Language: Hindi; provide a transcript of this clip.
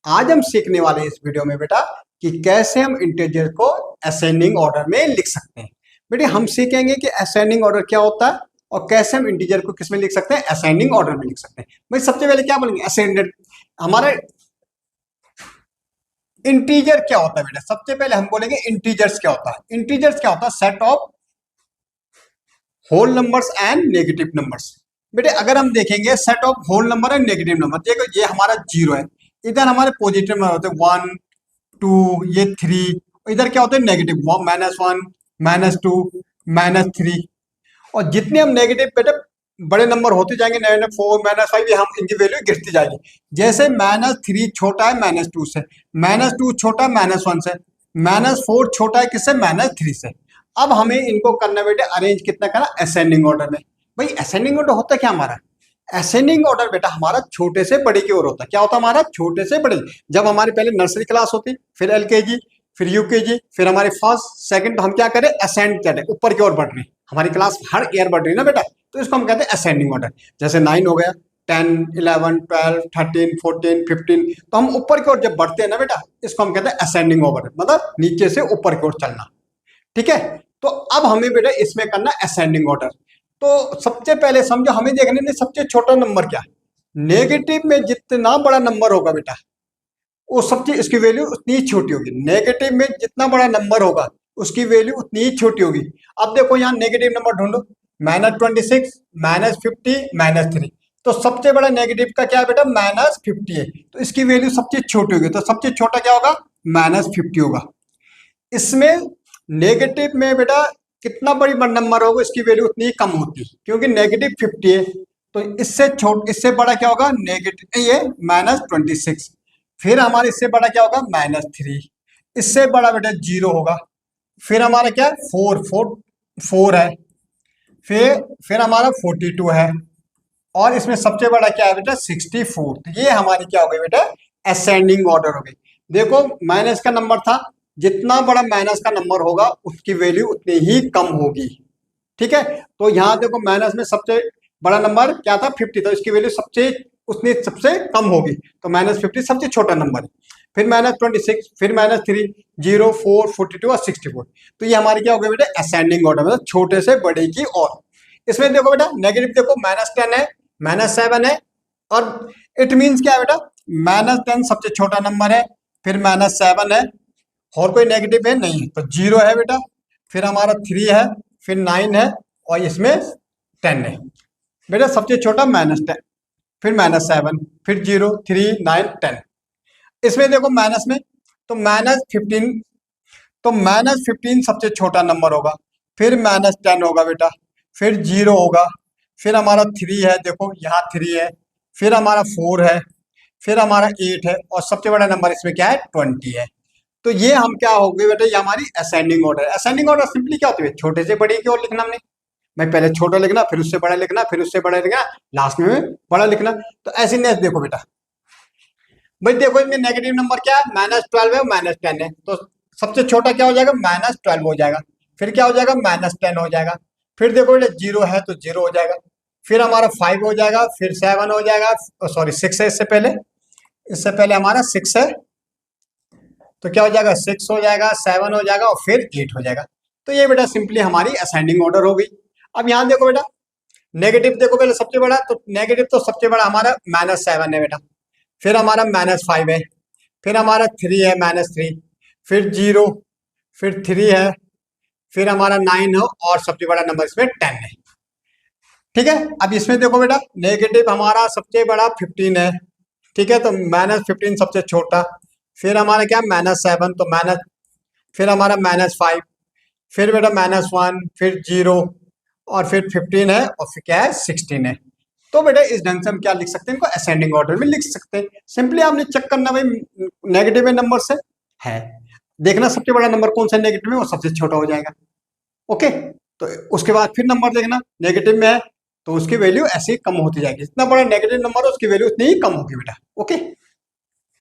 आज हम सीखने वाले हैं इस वीडियो में बेटा कि कैसे हम इंटीजर को असेंडिंग ऑर्डर में लिख सकते हैं। बेटे हम सीखेंगे कि असेंडिंग ऑर्डर क्या होता है और कैसे हम इंटीजर को किस में लिख सकते हैं, असेंडिंग ऑर्डर में लिख सकते हैं। भाई सबसे पहले क्या बोलेंगे, असेंडेड हमारा इंटीजर क्या होता है बेटा। सबसे पहले हम बोलेंगे इंटीजर्स क्या होता है। इंटीजर्स क्या होता है, set of whole numbers and negative numbers. बेटे अगर हम देखेंगे set of whole number and negative number, देखो ये हमारा जीरो है, इधर हमारे पॉजिटिव नंबर होते हैं वन टू, ये थ्री, इधर क्या होते हैं negative, minus one minus two minus three. और जितने हम नेगेटिव बेटे बड़े नंबर होते जाएंगे, माइनस फोर माइनस फाइव, हम इनकी वैल्यू गिरती जाएगी। जैसे माइनस थ्री छोटा है माइनस टू से, माइनस टू छोटा है माइनस वन से, माइनस फोर छोटा है किससे, माइनस थ्री से। अब हमें इनको करना बेटे अरेंज कितना करना, असेंडिंग ऑर्डर में। भाई असेंडिंग ऑर्डर होता क्या हमारा, असेंडिंग ऑर्डर बेटा हमारा छोटे से बड़े की ओर होता है। क्या होता है हमारा, छोटे से बड़े। जब हमारे पहले नर्सरी क्लास होती, फिर एलकेजी, फिर यूकेजी, फिर हमारे फर्स्ट सेकंड, तो हम क्या करें, असेंड करें, ऊपर की ओर बढ़ रही। हमारी क्लास हर ईयर बढ़ रही ना बेटा, तो इसको हम कहते हैं असेंडिंग ऑर्डर। जैसे 9 हो गया, 10 11 12 13 14 15, तो हम ऊपर की ओर जब बढ़ते हैं ना बेटा, इसको हम कहते हैं असेंडिंग ऑर्डर, मतलब नीचे से ऊपर की ओर चलना। ठीक है, तो अब हमें बेटा इसमें करना असेंडिंग ऑर्डर। तो सबसे पहले समझो, हमें देखने में सबसे छोटा नंबर क्या है। नेगेटिव में जितना बड़ा नंबर होगा बेटा, वो सबसे इसकी वैल्यू उतनी ही छोटी होगी। नेगेटिव में जितना बड़ा नंबर होगा उसकी वैल्यू उतनी ही छोटी होगी। अब देखो यहाँ नेगेटिव नंबर ढूंढो, -26 -50 -3, तो सबसे बड़ा नेगेटिव का क्या है बेटा, -50 है, तो इसकी वैल्यू सबसे छोटी होगी, तो सबसे छोटा क्या होगा, -50 होगा। इसमें नेगेटिव में बेटा कितना बड़ी नंबर होगा इसकी वैल्यू उतनी ही कम होती है, क्योंकि -50 है, तो इससे बड़ा क्या होगा, नेगेटिव ये -26। फिर हमारे इससे बड़ा क्या होगा, -3। इससे बड़ा बेटा 0 होगा। फिर हमारा क्या है, 4 है। फिर हमारा 42 है। और इसमें सबसे बड़ा क्या है बेटा, 64। तो ये हमारी क्या हो गई बेटा, असेंडिंग ऑर्डर हो गई। देखो माइनस का नंबर था, जितना बड़ा माइनस का नंबर होगा उसकी वैल्यू उतनी ही कम होगी। ठीक है, तो यहाँ देखो माइनस में सबसे बड़ा नंबर क्या था, 50, तो इसकी वैल्यू सबसे कम होगी, तो -50 सबसे छोटा नंबर है। फिर -26, फिर -3, 0 4 42 और 64। तो ये हमारी क्या हो गई बेटा, असेंडिंग ऑर्डर, मतलब छोटे से बड़े की ओर। इसमें देखो बेटा नेगेटिव, देखो -10 है, -7 है, और इट मीन्स क्या है बेटा, -10 सबसे छोटा नंबर है, फिर -7 है, और कोई नेगेटिव है नहीं, तो 0 है बेटा, फिर हमारा 3 है, फिर 9 है, और इसमें 10 है बेटा, सबसे छोटा -10, फिर -7, फिर 0 3 9 10। इसमें देखो माइनस में, तो -15, तो -15 सबसे छोटा नंबर होगा, फिर -10 होगा बेटा, फिर 0 होगा, फिर हमारा 3 है, देखो यहाँ 3 है, फिर हमारा 4 है, फिर हमारा 8 है, और सबसे बड़ा नंबर इसमें क्या है, 20 है। तो ये हम क्या हो गए बेटा, ये हमारी ascending order. Ascending order simply क्या होती है, छोटे से बड़े की ओर लिखना। हमने मैं पहले छोटा लिखना, फिर उससे बड़ा लिखना, फिर उससे बड़ा लिखना, लास्ट में बड़ा लिखना। तो ऐसे नेक्स्ट देखो बेटा, भाई देखो इसमें नेगेटिव नंबर क्या है, -12 है, -10 है, तो सबसे छोटा क्या हो जाएगा, -12 हो जाएगा। फिर क्या हो जाएगा, -10 हो जाएगा। फिर देखो बेटा 0 है तो 0 हो जाएगा। फिर हमारा 5 हो जाएगा, फिर 7 हो जाएगा, सॉरी 6 है, इससे पहले हमारा 6 है, तो क्या हो जाएगा, 6 हो जाएगा, 7 हो जाएगा, और फिर 8 हो जाएगा। तो ये बेटा सिंपली हमारी असेंडिंग ऑर्डर हो गई। अब यहाँ देखो बेटा, नेगेटिव देखो पहले सबसे बड़ा, तो नेगेटिव तो सबसे बड़ा हमारा -7 है बेटा, फिर हमारा -5 है, फिर हमारा 3 है, -3, फिर 0, फिर 3 है, फिर हमारा 9 है, और सबसे बड़ा नंबर इसमें 10 है। ठीक है, अब इसमें देखो बेटा नेगेटिव हमारा सबसे बड़ा 15 है। ठीक है, तो -15 सबसे छोटा, फिर हमारा क्या, -7, तो फिर हमारा -5, फिर बेटा -1, फिर 0, और फिर 15 है, और फिर क्या है, 16 है। तो बेटा इस ढंग से हम क्या लिख सकते हैं, इनको असेंडिंग ऑर्डर में लिख सकते हैं। सिंपली आपने चेक करना, भाई नेगेटिव में नंबर से है, देखना सबसे बड़ा नंबर कौन सा नेगेटिव में, वो सबसे छोटा हो जाएगा। ओके, तो उसके बाद फिर नंबर देखना, नेगेटिव में है तो उसकी वैल्यू ऐसे ही कम होती जाएगी, जितना बड़ा नेगेटिव नंबर है उसकी वैल्यू उतनी ही कम होगी बेटा। ओके।